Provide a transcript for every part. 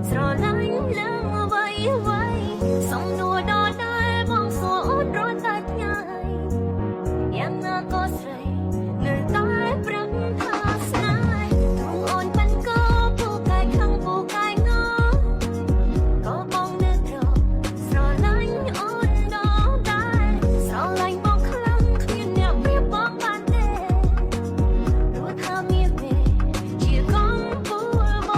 ស្រឡាញ់ឡើងអ្វីអ្វីសំដួលដល់ដែរបងសួរអូនរត់តែថ្ងៃយ៉ាងណាក៏ស្រីនៅតែប្រឹងថាស្នេហ៍ទ្រង់អូនមិនក៏ពូកែខំពូកែងក៏បងនៅត្រង់ស្រឡាញ់អូនដល់ដែរស្រឡាញ់បងខ្លាំងគ្មានអ្នកប្រៀបបងបានទេព្រោះថាមានទេជាកំពូលប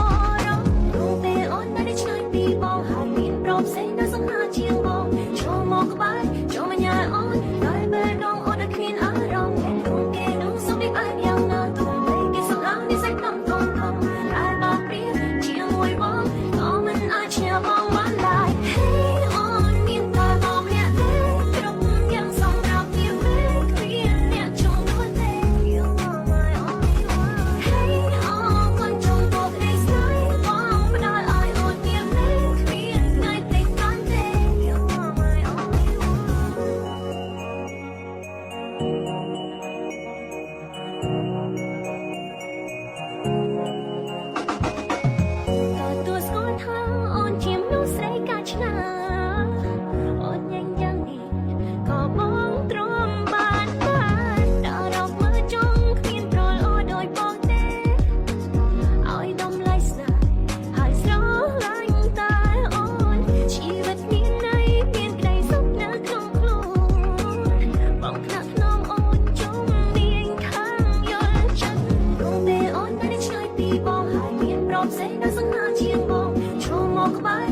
រំព្រោះពេលអូនបានឆ្ងាយពីបងហើយមានប្រពសេនៅសង្ហាជាងបងចូលមកក្បែរចូលមកញ៉ាអូនដល់ពេលដងអូនđãគ្មានអារម្មណ៍ព្រោះគេនឹងសុំពីអីយ៉ាងណាទោះបីគេសង្ហានិស្ស័យកំធំធំតែបងព្រៀបជាមួយបងក៏មិនអាចឈ្នះបងបានឡើយ Hey អូនមានតែបងម្នាក់ទេគ្រប់យ៉ាងសម្រាប់ពីពេលគ្មានអ្នកជុំខ្លួនទេ You are my only one Hey អូនកូនចង់ទៅក្ដីស្នេហ៍បងផ្ដល់ឲ្យអូនមានពេលគ្មានថ្ងៃទេកាន់ទេ You are my only one ទទួលស្គាល់ថាអូនជាមនុស្សស្រីកាឆ្នាអូនយ៉ាងយ៉ាងនេះក៏បងទ្រាំបានដល់រកមើលចង់គ្មានប្រលអូដោយបងទេឲ្យតម្លៃស្នេហ៍ហើយស្រឡាញ់តែអូនជីវិតមានន័យមានក្ដីសុខនៅក្នុងខ្លួនបងថ្នាក់ថ្នមអូនជុំនាងខាងយល់ចិត្តព្រោះពេលអូនបានឆ្ងាយពីបងហើយមានប្រពសេនៅសង្ហាជាងបងចូលមកក្បែរ